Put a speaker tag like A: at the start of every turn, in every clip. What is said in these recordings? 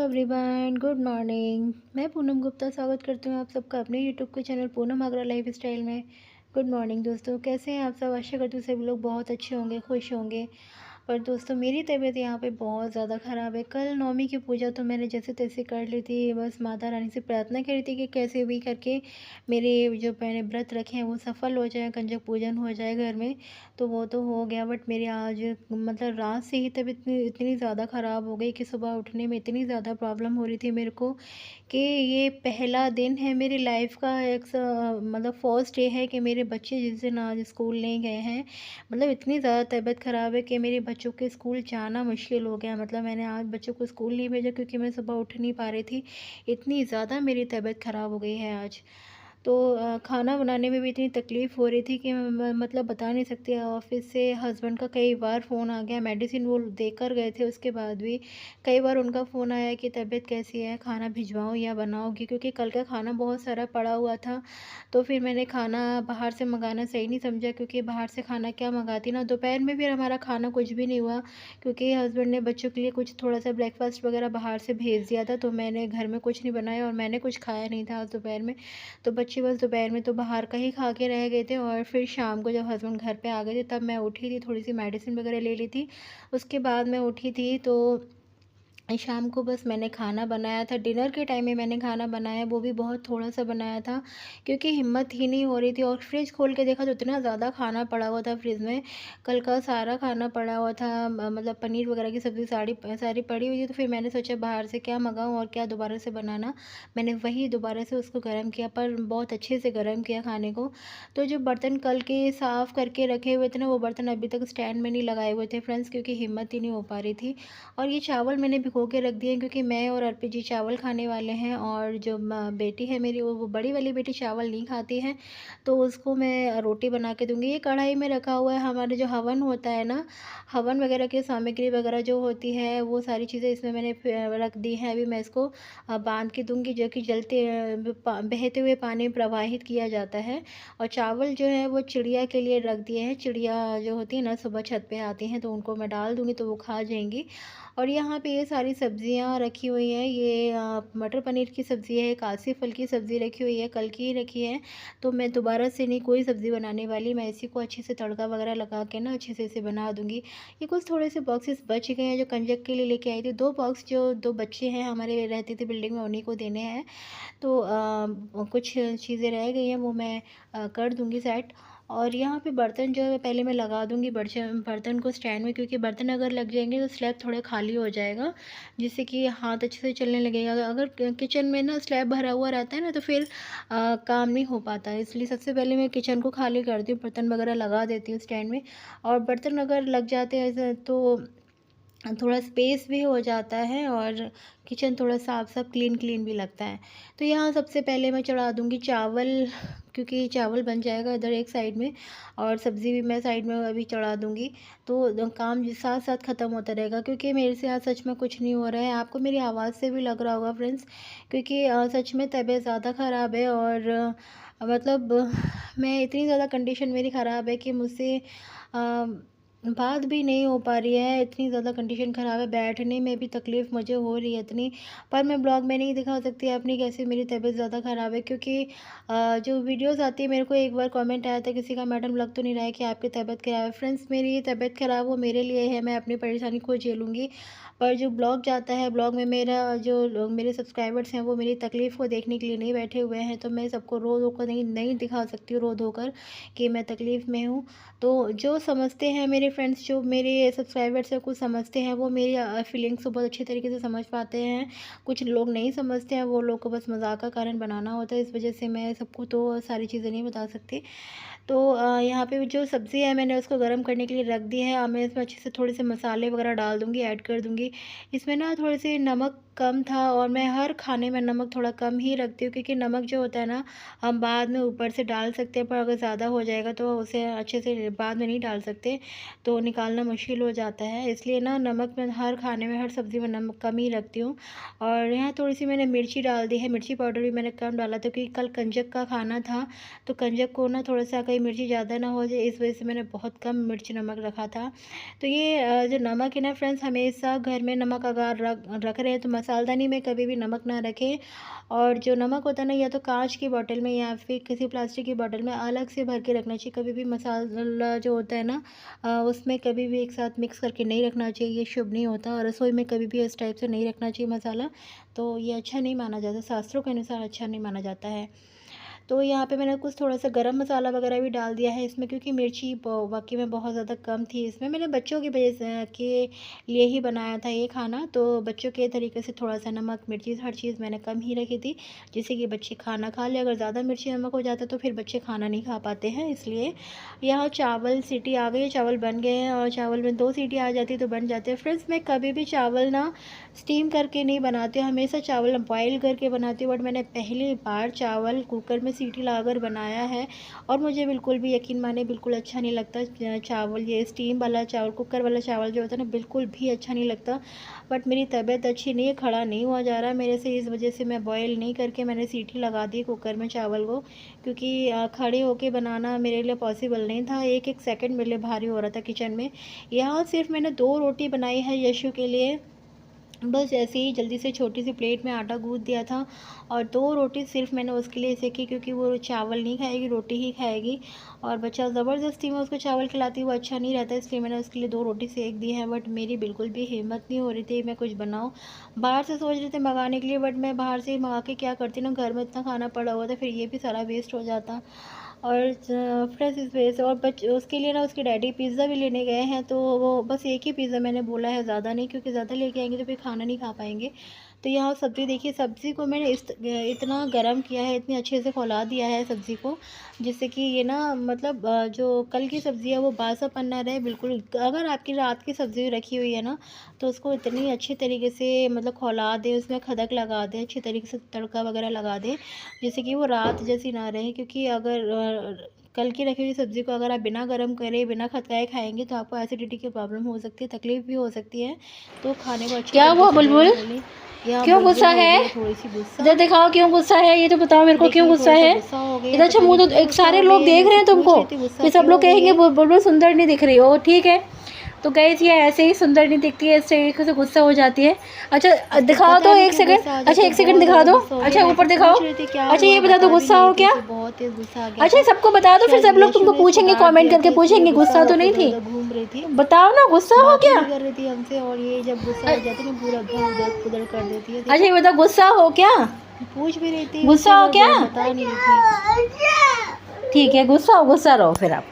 A: Everyone, good morning. मैं पूनम गुप्ता स्वागत करती हूँ आप सबका अपने यूट्यूब के channel Poonam Agra life style में। गुड मॉर्निंग दोस्तों, कैसे हैं आप सब? आशा करती हूँ सभी लोग बहुत अच्छे होंगे, खुश होंगे। पर दोस्तों मेरी तबीयत यहाँ पे बहुत ज़्यादा ख़राब है। कल नौमी की पूजा तो मैंने जैसे तैसे कर ली थी। बस माता रानी से प्रार्थना करी थी कि कैसे भी करके मेरे जो मैंने व्रत रखे हैं वो सफल हो जाए, कंजक पूजन हो जाए घर में। तो वो तो हो गया, बट मेरी आज मतलब रात से ही तबीयत इतनी इतनी ज़्यादा ख़राब हो गई कि सुबह उठने में इतनी ज़्यादा प्रॉब्लम हो रही थी मेरे को कि ये पहला दिन है मेरी लाइफ का, एक मतलब फर्स्ट डे है कि मेरे बच्चे जिस दिन आज स्कूल नहीं गए हैं। मतलब इतनी ज़्यादा तबीयत ख़राब है कि मेरे बच्चों के स्कूल जाना मुश्किल हो गया। मतलब मैंने आज बच्चों को स्कूल नहीं भेजा क्योंकि मैं सुबह उठ नहीं पा रही थी। इतनी ज़्यादा मेरी तबीयत ख़राब हो गई है आज। तो खाना बनाने में भी इतनी तकलीफ़ हो रही थी कि मतलब बता नहीं सकती। ऑफ़िस से हस्बैंड का कई बार फ़ोन आ गया, मेडिसिन वो देकर गए थे, उसके बाद भी कई बार उनका फ़ोन आया कि तबीयत कैसी है, खाना भिजवाऊँ या बनाओगी? क्योंकि कल का खाना बहुत सारा पड़ा हुआ था। तो फिर मैंने खाना बाहर से मँगाना सही नहीं समझा, क्योंकि बाहर से खाना क्या मँगाती ना। दोपहर में फिर हमारा खाना कुछ भी नहीं हुआ, क्योंकि हस्बैंड ने बच्चों के लिए कुछ थोड़ा-सा ब्रेकफ़ास्ट वग़ैरह बाहर से भेज दिया था। तो मैंने घर में कुछ नहीं बनाया और मैंने कुछ खाया नहीं था आज दोपहर में। तो बच्चे बस दोपहर में तो बाहर का ही खा के रह गए थे, और फिर शाम को जब हस्बैंड घर पे आ गए थे तब मैं उठी थी, थोड़ी-सी मेडिसिन वगैरह ले ली थी। उसके बाद मैं उठी थी, तो शाम को बस मैंने खाना बनाया था। डिनर के टाइम में मैंने खाना बनाया, वो भी बहुत थोड़ा-सा बनाया था, क्योंकि हिम्मत ही नहीं हो रही थी। और फ्रिज खोल के देखा तो इतना ज़्यादा खाना पड़ा हुआ था फ्रिज में। कल का सारा खाना पड़ा हुआ था, मतलब पनीर वगैरह की सब्ज़ी सारी पड़ी हुई थी। तो फिर मैंने सोचा बाहर से क्या मँगाऊँ और क्या दोबारा से बनाना। मैंने वही दोबारा से उसको गरम किया, पर बहुत अच्छे से गरम किया खाने को। तो जो बर्तन कल के साफ़ करके रखे हुए थे ना, वो बर्तन अभी तक स्टैंड में नहीं लगाए हुए थे फ्रेंड्स, क्योंकि हिम्मत ही नहीं हो पा रही थी। और ये चावल मैंने भिगो के रख दिए हैं, क्योंकि मैं और अर्पित जी चावल खाने वाले हैं, और जो बेटी है मेरी, वो बड़ी वाली बेटी चावल नहीं खाती है, तो उसको मैं रोटी बना के दूँगी। ये कढ़ाई में रखा हुआ है, हमारे जो हवन होता है ना, हवन वगैरह की सामग्री वगैरह जो होती है वो सारी चीज़ें इसमें मैंने रख दी हैं। अभी मैं इसको बांध के दूँगी, जो कि बहते हुए पानी में प्रवाहित किया जाता है। और चावल जो है वो चिड़िया के लिए रख दिए हैं। चिड़िया जो होती है ना, सुबह छत पे आती हैं, तो उनको मैं डाल दूँगी तो वो खा जाएँगी। और यहाँ पे ये सारी सब्जियाँ रखी हुई हैं। ये मटर पनीर की सब्ज़ी है, कासी फल की सब्ज़ी रखी हुई है, कल की ही रखी है। तो मैं दोबारा से नहीं कोई सब्ज़ी बनाने वाली, मैं इसी को अच्छे से तड़का वगैरह लगा के ना अच्छे से इसे बना दूँगी। ये कुछ थोड़े से बॉक्सेस बच गए हैं जो कंजक के लिए लेके आई थी। 2 बॉक्स जो 2 बच्चे हैं हमारे रहते थे बिल्डिंग में, उन्हीं को देने हैं। तो कुछ चीज़ें रह गई हैं, वो मैं कर दूँगी सेट। और यहाँ पे बर्तन जो है पहले मैं लगा दूँगी बर्तन को स्टैंड में, क्योंकि बर्तन अगर लग जाएँगे तो स्लैब थोड़ा खाली हो जाएगा, जिससे कि हाथ अच्छे से चलने लगेगा। अगर किचन में ना स्लैब भरा हुआ रहता है ना, तो फिर काम नहीं हो पाता है। इसलिए सबसे पहले मैं किचन को खाली करती हूँ, बर्तन वगैरह लगा देती हूँ स्टैंड में। और बर्तन अगर लग जाते हैं ऐसे, तो थोड़ा स्पेस भी हो जाता है, और किचन थोड़ा साफ-साफ, क्लीन-क्लीन भी लगता है। तो यहाँ सबसे पहले मैं चढ़ा दूँगी चावल, क्योंकि चावल बन जाएगा इधर एक साइड में, और सब्ज़ी भी मैं साइड में अभी चढ़ा दूँगी। तो काम साथ-साथ ख़त्म होता रहेगा, क्योंकि मेरे से आज सच में कुछ नहीं हो रहा है। आपको मेरी आवाज़ से भी लग रहा होगा फ्रेंड्स, क्योंकि सच में तबीयत ज़्यादा ख़राब है। और मतलब मैं इतनी ज़्यादा कंडीशन मेरी ख़राब है कि मुझसे अ बात भी नहीं हो पा रही है। इतनी ज़्यादा कंडीशन ख़राब है, बैठने में भी तकलीफ़ मुझे हो रही है इतनी। पर मैं ब्लॉग में नहीं दिखा सकती अपनी कैसे मेरी तबीयत ज़्यादा ख़राब है, क्योंकि जो वीडियोज़ आती है, मेरे को एक बार कमेंट आया था किसी का, मैडम लग तो नहीं रहा है कि आपकी तबीयत ख़राब है। फ्रेंड्स, मेरी तबीयत ख़राब वो मेरे लिए है, मैं अपनी परेशानी खुद झेलूँगी। पर जो ब्लॉग जाता है, ब्लॉग में मेरा जो लोग मेरे सब्सक्राइबर्स हैं वो मेरी तकलीफ़ को देखने के लिए नहीं बैठे हुए हैं, तो मैं सबको रो-रो कर नहीं नहीं दिखा सकती हूँ, रो-धो कर कि मैं तकलीफ़ में हूँ। तो जो समझते हैं मेरे फ्रेंड्स, जो मेरे सब्सक्राइबर्स हैं, कुछ समझते हैं, वो मेरी फीलिंग्स को बहुत अच्छे तरीके से समझ पाते हैं। कुछ लोग नहीं समझते हैं, वो लोग को बस मज़ाक का कारण बनाना होता है। इस वज़ह से मैं सबको तो सारी चीज़ें नहीं बता सकती। तो यहाँ पे जो सब्ज़ी है मैंने उसको गर्म करने के लिए रख दी है। अब मैं इसमें अच्छे से थोड़े से मसाले वगैरह डाल दूँगी, ऐड कर दूँगी। इसमें ना थोड़े से नमक कम था, और मैं हर खाने में नमक थोड़ा कम ही रखती हूँ, क्योंकि नमक जो होता है ना, हम बाद में ऊपर से डाल सकते हैं, पर अगर ज़्यादा हो जाएगा तो उसे अच्छे से बाद में नहीं डाल सकते, तो निकालना मुश्किल हो जाता है। इसलिए ना नमक मैं हर खाने में, हर सब्ज़ी में नमक कम ही रखती हूँ। और यहाँ थोड़ी-सी मैंने मिर्ची डाल दी है, मिर्ची पाउडर भी मैंने कम डाला था, क्योंकि कल कंजक का खाना था, तो कंजक को ना थोड़ा-सा कहीं मिर्ची ज़्यादा ना हो जाए, इस वजह से मैंने बहुत कम मिर्च नमक रखा था। तो ये जो नमक है ना फ्रेंड्स, हमेशा घर में नमक अगर रख रख रहे हैं तो मसालदानी में कभी भी नमक ना रखें। और जो नमक होता है ना, या तो कांच की बोतल में या फिर किसी प्लास्टिक की बोतल में अलग से भर के रखना चाहिए। कभी भी मसाला जो होता है ना, उसमें कभी भी एक साथ मिक्स करके नहीं रखना चाहिए, ये शुभ नहीं होता। और रसोई में कभी भी इस टाइप से नहीं रखना चाहिए मसाला, तो ये अच्छा नहीं माना जाता, शास्त्रों के अनुसार अच्छा नहीं माना जाता है। तो यहाँ पे मैंने कुछ थोड़ा सा गरम मसाला वगैरह भी डाल दिया है इसमें, क्योंकि मिर्ची वाकई में बहुत ज़्यादा कम थी इसमें। मैंने बच्चों की वजह से के लिए ही बनाया था ये खाना, तो बच्चों के तरीके से थोड़ा सा नमक मिर्ची हर चीज़ मैंने कम ही रखी थी, जिससे कि बच्चे खाना खा ले। अगर ज़्यादा मिर्ची नमक हो जाता तो फिर बच्चे खाना नहीं खा पाते हैं। इसलिए यहाँ चावल सीटी आ गई, चावल बन गए हैं, और चावल में 2 सीटी आ जाती तो बन जाते हैं। फ्रेंड्स, मैं कभी भी चावल ना स्टीम करके नहीं बनाती हूँ, हमेशा चावल बॉयल करके बनाती हूँ। बट मैंने पहली बार चावल कुकर में सीटी लगाकर बनाया है, और मुझे बिल्कुल भी, यकीन माने, बिल्कुल अच्छा नहीं लगता चावल। ये स्टीम वाला चावल, कुकर वाला चावल जो होता है ना, बिल्कुल भी अच्छा नहीं लगता। बट मेरी तबीयत अच्छी नहीं है, खड़ा नहीं हुआ जा रहा मेरे से, इस वजह से मैं बॉयल नहीं करके मैंने सीटी लगा दी कुकर में चावल को, क्योंकि खड़े होके बनाना मेरे लिए पॉसिबल नहीं था। एक एक सेकंड मेरे लिए भारी हो रहा था किचन में। यहाँ सिर्फ मैंने 2 रोटी बनाई है यशु के लिए, बस ऐसे ही जल्दी से छोटी सी प्लेट में आटा गूँथ दिया था, और 2 रोटी सिर्फ मैंने उसके लिए सेकी, क्योंकि वो चावल नहीं खाएगी, रोटी ही खाएगी। और बच्चा ज़बरदस्ती में उसको चावल खिलाती, वो अच्छा नहीं रहता, इसलिए मैंने उसके लिए 2 रोटी सेक दी है। बट मेरी बिल्कुल भी हिम्मत नहीं हो रही थी मैं कुछ बनाऊँ। बाहर से सोच रहे थे मंगाने के लिए, बट मैं बाहर से मंगा के क्या करती ना, घर में इतना खाना पड़ा हुआ था, फिर ये भी सारा वेस्ट हो जाता। और फ्रेंड्स, इस वजह से, और बच उसके लिए ना उसके डैडी पिज़्ज़ा भी लेने गए हैं, तो वो बस एक ही पिज़्ज़ा मैंने बोला है, ज़्यादा नहीं, क्योंकि ज़्यादा लेके आएंगे तो फिर खाना नहीं खा पाएंगे। तो यहाँ सब्ज़ी देखिए, सब्ज़ी को मैंने इतना गर्म किया है, इतने अच्छे से खौला दिया है सब्ज़ी को, जिससे कि ये ना, मतलब जो कल की सब्ज़ी है वो बासापन ना रहे बिल्कुल। अगर आपकी रात की सब्ज़ी रखी हुई है ना, तो उसको इतनी अच्छी तरीके से मतलब खौला दें, उसमें खदक लगा दें, अच्छी तरीके से तड़का वगैरह लगा दें, जिससे कि वो रात जैसी ना रहे। क्योंकि अगर कल की रखी हुई सब्ज़ी को अगर आप बिना गर्म करे, बिना खदकाए खाएंगे, तो आपको एसिडिटी की प्रॉब्लम हो सकती है, तकलीफ़ भी हो सकती है। तो खाने को अच्छी
B: क्या
A: तरीके
B: हुआ
A: से
B: बुलबुल?
A: गर्म कर लें। यहाँ
B: क्यों
A: बुलबुल
B: गुस्सा
A: हो
B: है?
A: गई है थोड़ी सी गुस्सा।
B: इधर दिखाओ, क्यों गुस्सा है? ये तो बताओ मेरे को, क्यों
A: देखिए
B: गुस्सा
A: थोड़ा सा
B: है?
A: गुस्सा हो गई है,
B: इधर अच्छा,
A: पता नहीं
B: मुँह तो
A: क्यों
B: एक
A: गुस्सा
B: सारे
A: हो गई
B: लोग
A: है,
B: देख
A: मैं
B: रहे
A: से
B: हैं
A: पूछ
B: तुमको,
A: रही थी गुस्सा
B: फिर सब
A: क्यों
B: लोग
A: हो गई
B: कहेंगे
A: है।
B: बुलबुल सुंदर नहीं दिख रही हो। ठीक है, तो गैस ये ऐसे ही सुंदर नहीं दिखती है, इस तरीके से गुस्सा हो जाती है। अच्छा
A: अब
B: दिखाओ
A: पता
B: तो
A: नहीं
B: एक
A: क्यों
B: सेकंड,
A: गुस्सा आ
B: अच्छा
A: जाता है,
B: एक सेकंड
A: बहुत
B: दिखा
A: ज़्यादा
B: दो,
A: गुस्सा हो गया।
B: अच्छा
A: मैं से
B: ऊपर दिखाओ।
A: पूछ रही थी क्या
B: अच्छा
A: हुआ,
B: ये बता दो
A: बता भी
B: गुस्सा
A: नहीं
B: हो
A: रही थी,
B: क्या?
A: उसे बहुत तेज़ गुस्सा आ गया
B: अच्छा
A: था।
B: ये सबको बता दो, फिर
A: शायद
B: सब लोग
A: यशु
B: तुमको
A: ने इसको
B: पूछेंगे
A: डांट
B: कमेंट
A: दिया
B: करके,
A: था, इसलिए
B: पूछेंगे
A: गुस्सा
B: गुस्सा तो
A: होकर
B: नहीं
A: इधर
B: थी।
A: उधर घूम रही थी।
B: बताओ ना गुस्सा हो
A: बातें
B: क्या?
A: भी कर रही थी हमसे, और ये जब गुस्सा
B: अ-
A: हो जाती है ना, पूरा घर उधर उधर कर देती है,
B: अच्छा
A: देखो।
B: ये बताओ गुस्सा हो क्या?
A: पूछ भी रही थी
B: गुस्सा
A: उससे,
B: हो
A: पर
B: क्या?
A: बता नहीं रही थी।
B: ठीक है, गुस्सा हो, गुस्सा रहो फिर आप।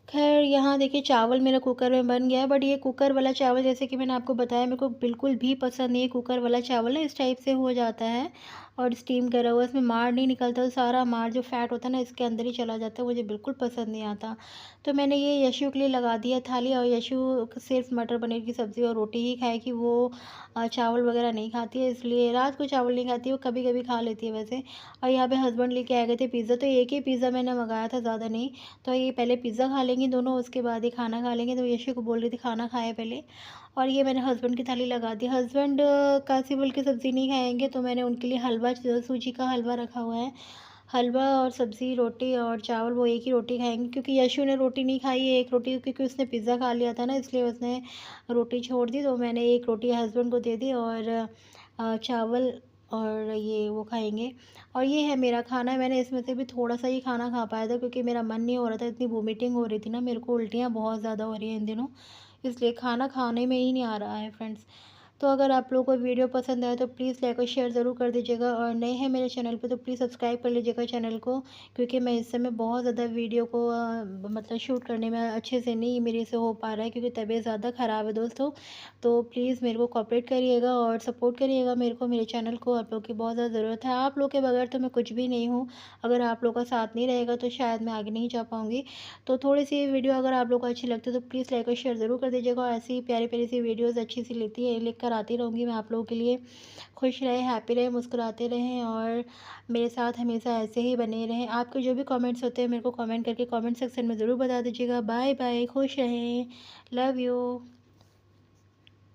A: खैर यहाँ देखिए चावल मेरा कुकर में बन गया है, बट ये कुकर वाला चावल, जैसे कि मैंने आपको बताया, मेरे को बिल्कुल भी पसंद नहीं है। कुकर वाला चावल ना इस टाइप से हो जाता है, और स्टीम करा हुआ, इसमें मार नहीं निकलता, तो सारा मार जो फैट होता है ना इसके अंदर ही चला जाता है, मुझे बिल्कुल पसंद नहीं आता। तो मैंने ये यशु के लिए लगा दिया थाली, और यशु सिर्फ मटर पनीर की सब्ज़ी और रोटी ही खाएगी, वो चावल वगैरह नहीं खाती है, इसलिए रात को चावल नहीं खाती है, वो कभी कभी खा लेती है वैसे। और यहाँ पे हस्बैंड लेके आ गए थे पिज़्ज़ा, तो एक ही पिज़्ज़ा मैंने मंगाया था, ज़्यादा नहीं। तो ये पहले पिज़्ज़ा खा लेंगी दोनों, उसके बाद ही खाना खा लेंगे, तो यशु को बोल रही थी खाना खाए पहले। और ये मैंने हस्बैंड की थाली लगा दी। हस्बैंड कासी फल की सब्ज़ी नहीं खाएंगे, तो मैंने उनके लिए हलवा, सूजी का हलवा रखा हुआ है। हलवा और सब्ज़ी, रोटी और चावल, वो एक ही रोटी खाएंगे, क्योंकि यशु ने रोटी नहीं खाई है एक रोटी, क्योंकि उसने पिज़्ज़ा खा लिया था ना, इसलिए उसने रोटी छोड़ दी। तो मैंने एक रोटी हस्बैंड को दे दी, और चावल और ये वो खाएंगे। और ये है मेरा खाना, मैंने इसमें से भी थोड़ा सा ही खाना खा पाया था, क्योंकि मेरा मन नहीं हो रहा था, इतनी वोमिटिंग हो रही थी ना, मेरे को उल्टियाँ बहुत ज़्यादा हो रही हैं इन दिनों, इसलिए खाना खाने में ही नहीं आ रहा है फ्रेंड्स। तो अगर आप लोगों को वीडियो पसंद आए तो प्लीज़ लाइक और शेयर ज़रूर कर दीजिएगा, और नए हैं मेरे चैनल पे तो प्लीज़ सब्सक्राइब कर लीजिएगा चैनल को, क्योंकि मैं इस समय बहुत ज़्यादा वीडियो को मतलब शूट करने में अच्छे से नहीं मेरे से हो पा रहा है, क्योंकि तबीयत ज़्यादा ख़राब है दोस्तों। तो प्लीज़ मेरे को कोऑपरेट करिएगा और सपोर्ट करिएगा मेरे को, मेरे चैनल को, आप लोग की बहुत ज़्यादा ज़रूरत है। आप लोग के बगैर तो मैं कुछ भी नहीं हूँ, अगर आप लोग का साथ नहीं रहेगा तो शायद मैं आगे नहीं जा पाऊँगी। तो थोड़ी सी वीडियो अगर आप लोग को अच्छी लगती है तो प्लीज़ लाइक और शेयर ज़रूर कर दीजिएगा, और ऐसी प्यारी प्यारी सी वीडियोज़ अच्छी सी लेकर आती रहूँगी मैं आप लोगों के लिए। खुश रहें, हैप्पी रहें, मुस्कुराते रहें, और मेरे साथ हमेशा ऐसे ही बने रहें। आपके जो भी कमेंट्स होते हैं मेरे को कमेंट करके कमेंट सेक्शन में ज़रूर बता दीजिएगा। बाय बाय, खुश रहें, लव यू।